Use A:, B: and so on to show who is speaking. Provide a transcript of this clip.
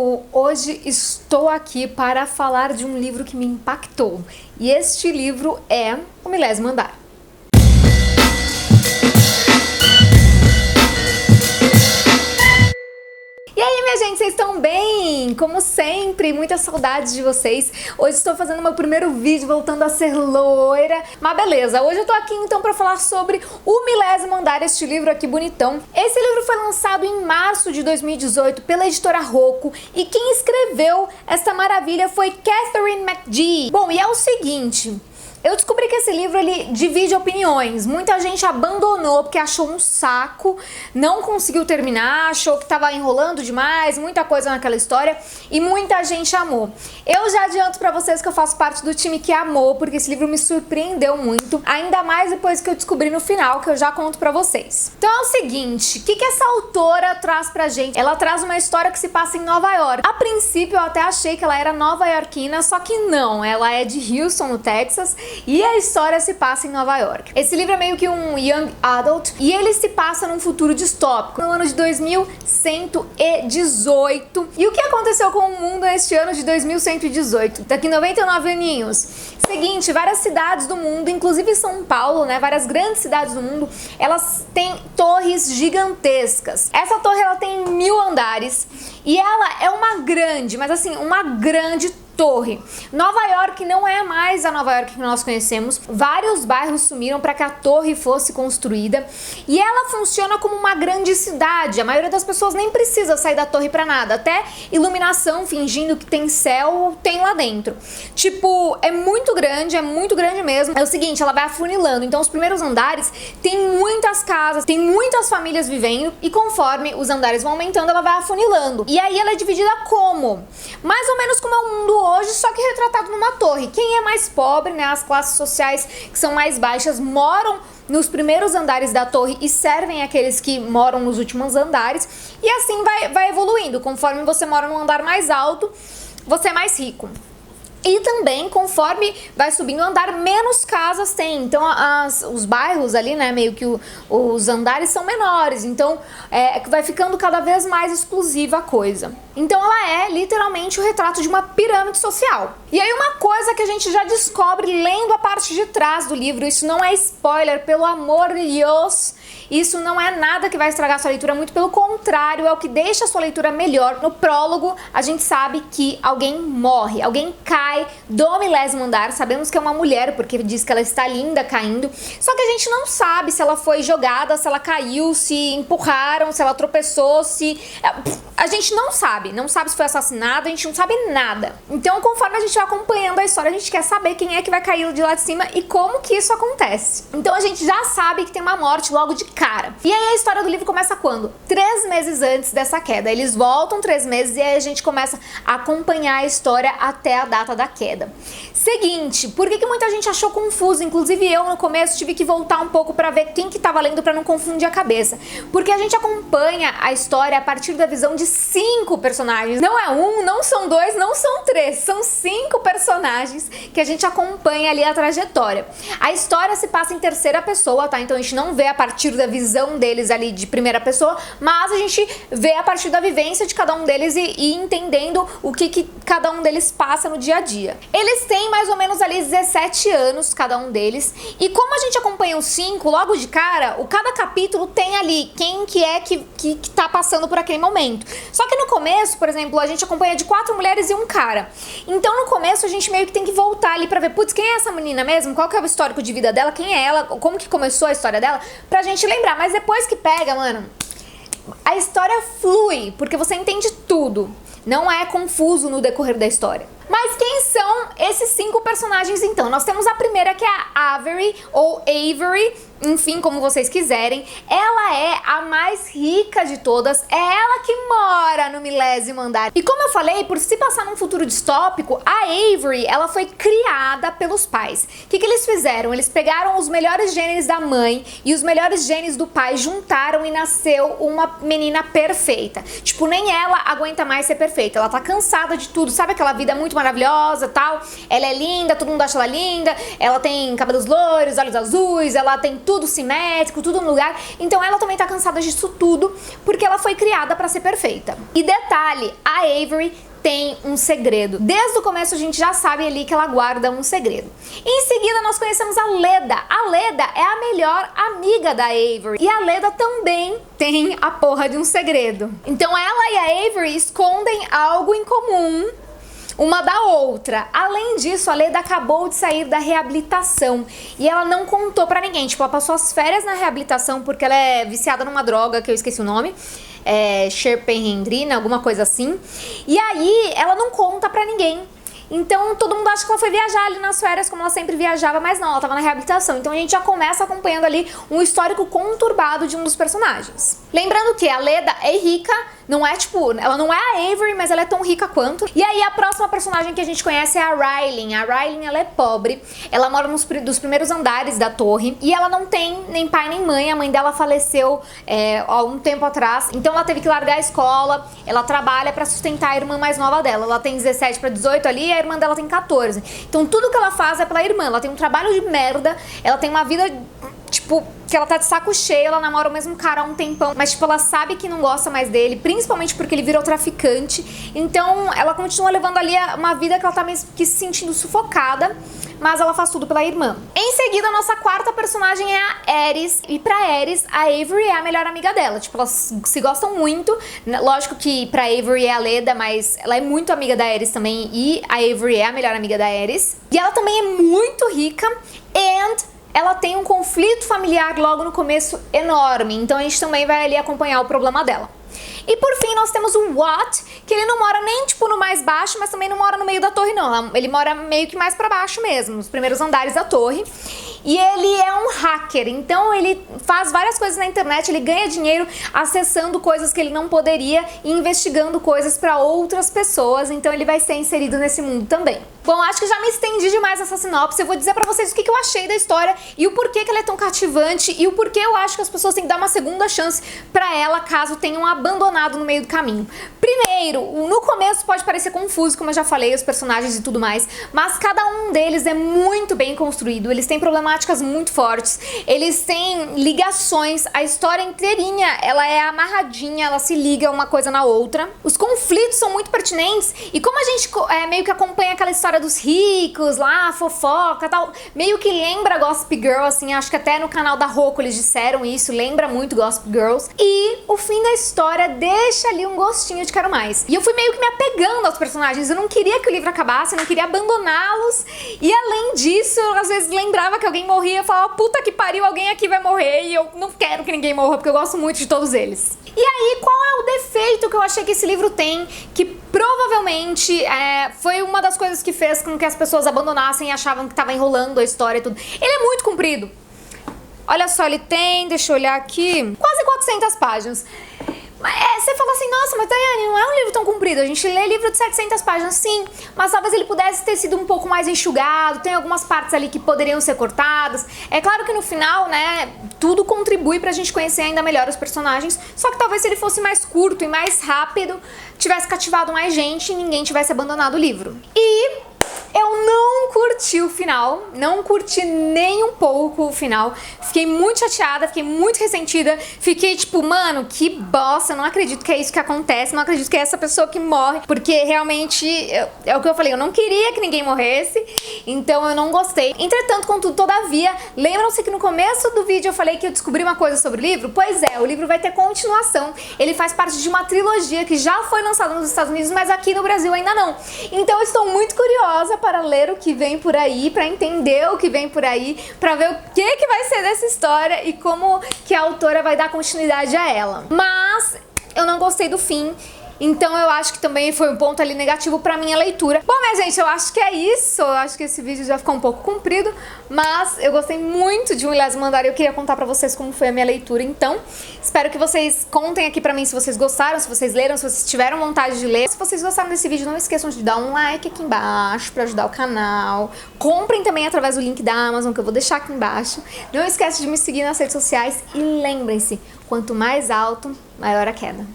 A: Hello! Hoje estou aqui para falar de um livro que me impactou. E este livro é O Milésimo Andar. E aí, minha gente, vocês estão bem? Como sempre, muitas saudades de vocês. Hoje estou fazendo meu primeiro vídeo voltando a ser loira. Mas beleza, hoje eu tô aqui então para falar sobre O Milésimo Andar, este livro aqui bonitão. Esse livro foi lançado em março de 2018 pela editora Rocco e quem escreveu essa maravilha foi Katherine McGee. Bom, e é o seguinte... Eu descobri que esse livro ele divide opiniões. Muita gente abandonou porque achou um saco, não conseguiu terminar, achou que estava enrolando demais, muita coisa naquela história, e muita gente amou. Eu já adianto pra vocês que eu faço parte do time que amou, porque esse livro me surpreendeu muito, ainda mais depois que eu descobri no final, que eu já conto pra vocês. Então é o seguinte, o que essa autora traz pra gente? Ela traz uma história que se passa em Nova York. A princípio eu até achei que ela era nova-iorquina, só que não, ela é de Houston, no Texas, e a história se passa em Nova York. Esse livro é meio que um young adult e ele se passa num futuro distópico, no ano de 2118. E o que aconteceu com o mundo neste ano de 2118? Daqui 99 aninhos. Seguinte, várias cidades do mundo, inclusive São Paulo, né, várias grandes cidades do mundo, elas têm torres gigantescas. Essa torre ela tem 1000 andares e ela é uma grande, mas assim, uma grande torre. Nova York não é mais a Nova York que nós conhecemos. Vários bairros sumiram para que a torre fosse construída e ela funciona como uma grande cidade. A maioria das pessoas nem precisa sair da torre para nada. Até iluminação, fingindo que tem céu, tem lá dentro. Tipo, é muito grande mesmo. É o seguinte, ela vai afunilando. Então, os primeiros andares tem muitas casas, tem muitas famílias vivendo e conforme os andares vão aumentando, ela vai afunilando. E aí ela é dividida como? Mais ou menos como é o mundo hoje, só que retratado numa torre. Quem é mais pobre, né, as classes sociais que são mais baixas, moram nos primeiros andares da torre e servem aqueles que moram nos últimos andares. E assim vai evoluindo. Conforme você mora num andar mais alto, você é mais rico. E também, conforme vai subindo o andar, menos casas tem. Então, os bairros ali, né, meio que os andares são menores. Então, vai ficando cada vez mais exclusiva a coisa. Então, ela é literalmente o retrato de uma pirâmide social. E aí, uma coisa que a gente já descobre lendo a parte de trás do livro, isso não é spoiler, pelo amor de Deus, isso não é nada que vai estragar a sua leitura, muito pelo contrário, é o que deixa a sua leitura melhor. No prólogo, a gente sabe que alguém morre, alguém cai do milésimo andar. Sabemos que é uma mulher, porque diz que ela está linda caindo, só que a gente não sabe se ela foi jogada, se ela caiu, se empurraram, se ela tropeçou, se... A gente não sabe se foi assassinada, a gente não sabe nada. Então, conforme a gente vai acompanhando a história, a gente quer saber quem é que vai cair de lá de cima e como que isso acontece. Então, a gente já sabe que tem uma morte logo de cara. E aí, a história do livro começa quando? 3 meses antes dessa queda. Eles voltam 3 meses e aí a gente começa a acompanhar a história até a data da queda. Seguinte, por que muita gente achou confuso? Inclusive eu no começo tive que voltar um pouco pra ver quem que tava lendo pra não confundir a cabeça. Porque a gente acompanha a história a partir da visão de 5 personagens. Não é um, não são 2, não são 3, são 5 personagens que a gente acompanha ali a trajetória. A história se passa em terceira pessoa, tá? Então a gente não vê a partir da visão deles ali de primeira pessoa, mas a gente vê a partir da vivência de cada um deles e entendendo o que cada um deles passa no dia a dia. Eles têm mais ou menos ali 17 anos, cada um deles, e como a gente acompanha os 5, logo de cara, cada capítulo tem ali quem que é que tá passando por aquele momento. Só que no começo, por exemplo, a gente acompanha de 4 mulheres e um cara. Então no começo a gente meio que tem que voltar ali pra ver, putz, quem é essa menina mesmo? Qual que é o histórico de vida dela? Quem é ela? Como que começou a história dela? Pra gente lembrar, mas depois que pega, mano, a história flui, porque você entende tudo. Não é confuso no decorrer da história. Mas quem são esses 5 personagens então? Nós temos a primeira que é a Avery, ou Avery, enfim, como vocês quiserem. Ela é a mais rica de todas, é ela que mora no milésimo andar. E como eu falei, por se passar num futuro distópico, a Avery, ela foi criada pelos pais. O que eles fizeram? Eles pegaram os melhores genes da mãe e os melhores genes do pai, juntaram e nasceu uma menina perfeita. Tipo, nem ela aguenta mais ser perfeita, ela tá cansada de tudo, sabe aquela vida muito maravilhosa, principal, ela é linda, todo mundo acha ela linda, ela tem cabelos loiros, olhos azuis, ela tem tudo simétrico, tudo no lugar. Então ela também tá cansada disso tudo, porque ela foi criada pra ser perfeita. E detalhe, a Avery tem um segredo. Desde o começo a gente já sabe ali que ela guarda um segredo. Em seguida nós conhecemos a Leda. A Leda é a melhor amiga da Avery. E a Leda também tem a porra de um segredo. Então ela e a Avery escondem algo em comum uma da outra. Além disso, a Leda acabou de sair da reabilitação e ela não contou pra ninguém. Tipo, ela passou as férias na reabilitação porque ela é viciada numa droga que eu esqueci o nome. Sherpenhendrina, alguma coisa assim. E aí, ela não conta pra ninguém. Então, todo mundo acha que ela foi viajar ali nas férias, como ela sempre viajava, mas não, ela tava na reabilitação. Então, a gente já começa acompanhando ali um histórico conturbado de um dos personagens. Lembrando que a Leda é rica, não é tipo, ela não é a Avery, mas ela é tão rica quanto. E aí, a próxima personagem que a gente conhece é a Riley. A Riley, ela é pobre, ela mora dos primeiros andares da torre e ela não tem nem pai nem mãe. A mãe dela faleceu há um tempo atrás, então ela teve que largar a escola. Ela trabalha pra sustentar a irmã mais nova dela. Ela tem 17 pra 18 ali e a irmã dela tem 14. Então tudo que ela faz é pela irmã. Ela tem um trabalho de merda, ela tem uma vida, tipo, que ela tá de saco cheio, ela namora o mesmo cara há um tempão, mas tipo, ela sabe que não gosta mais dele, principalmente porque ele virou traficante. Então ela continua levando ali uma vida que ela tá meio que se sentindo sufocada, mas ela faz tudo pela irmã. Em seguida, a nossa quarta personagem é a Ares. E pra Ares, a Avery é a melhor amiga dela. Tipo, elas se gostam muito. Lógico que pra Avery é a Leda, mas ela é muito amiga da Ares também. E a Avery é a melhor amiga da Ares. E ela também é muito rica. Ela tem um conflito familiar logo no começo enorme. Então a gente também vai ali acompanhar o problema dela. E por fim nós temos o Watt, que ele não mora nem tipo no mais baixo, mas também não mora no meio da torre não. Ele mora meio que mais pra baixo mesmo, nos primeiros andares da torre. E ele é um hacker, então ele faz várias coisas na internet, ele ganha dinheiro acessando coisas que ele não poderia e investigando coisas pra outras pessoas, então ele vai ser inserido nesse mundo também. Bom, acho que já me estendi demais nessa sinopse, eu vou dizer pra vocês o que eu achei da história e o porquê que ela é tão cativante e o porquê eu acho que as pessoas têm que dar uma segunda chance pra ela caso tenham abandonado no meio do caminho. Primeiro, no começo pode parecer confuso, como eu já falei, os personagens e tudo mais, mas cada um deles é muito bem construído, eles têm problemáticas muito fortes, eles têm ligações, a história inteirinha, ela é amarradinha, ela se liga uma coisa na outra, os conflitos são muito pertinentes e como a gente meio que acompanha aquela história dos ricos lá, fofoca tal, meio que lembra Gossip Girl, assim, acho que até no canal da Roku eles disseram isso, lembra muito Gossip Girls, e o fim da história deixa ali um gostinho de quero mais. E eu fui meio que me apegando aos personagens, eu não queria que o livro acabasse, eu não queria abandoná-los, e além disso, eu às vezes lembrava que alguém morria, eu falava, puta que pariu, alguém aqui vai morrer, e eu não quero que ninguém morra, porque eu gosto muito de todos eles. E aí, qual é o defeito que eu achei que esse livro tem, que provavelmente foi uma das coisas que fez com que as pessoas abandonassem e achavam que tava enrolando a história e tudo. Ele é muito comprido. Olha só, ele tem, deixa eu olhar aqui, quase 400 páginas. Você fala assim, nossa, mas Daiane, não é um livro tão comprido, a gente lê livro de 700 páginas, sim, mas talvez ele pudesse ter sido um pouco mais enxugado, tem algumas partes ali que poderiam ser cortadas. É claro que no final, né, tudo contribui pra gente conhecer ainda melhor os personagens, só que talvez se ele fosse mais curto e mais rápido, tivesse cativado mais gente e ninguém tivesse abandonado o livro. E eu não curti o final, não curti nem um pouco o final, fiquei muito chateada, fiquei muito ressentida, fiquei tipo, mano, que bosta, não acredito que é isso que acontece, não acredito que é essa pessoa que morre, porque realmente, é o que eu falei, eu não queria que ninguém morresse, então eu não gostei. Entretanto, contudo, todavia, lembram-se que no começo do vídeo eu falei que eu descobri uma coisa sobre o livro? Pois é, o livro vai ter continuação, ele faz parte de uma trilogia que já foi lançada nos Estados Unidos, mas aqui no Brasil ainda não. Então eu estou muito curiosa para ler o que vem por aí, para entender o que vem por aí, para ver o que vai ser dessa história e como que a autora vai dar continuidade a ela. Mas eu não gostei do fim, então eu acho que também foi um ponto ali negativo pra minha leitura. Bom, minha gente, eu acho que é isso. Eu acho que esse vídeo já ficou um pouco comprido, mas eu gostei muito de Um Milésimo Andar e eu queria contar pra vocês como foi a minha leitura. Então, espero que vocês contem aqui pra mim se vocês gostaram, se vocês leram, se vocês tiveram vontade de ler. Se vocês gostaram desse vídeo, não esqueçam de dar um like aqui embaixo pra ajudar o canal. Comprem também através do link da Amazon, que eu vou deixar aqui embaixo. Não esquece de me seguir nas redes sociais e lembrem-se, quanto mais alto, maior a queda.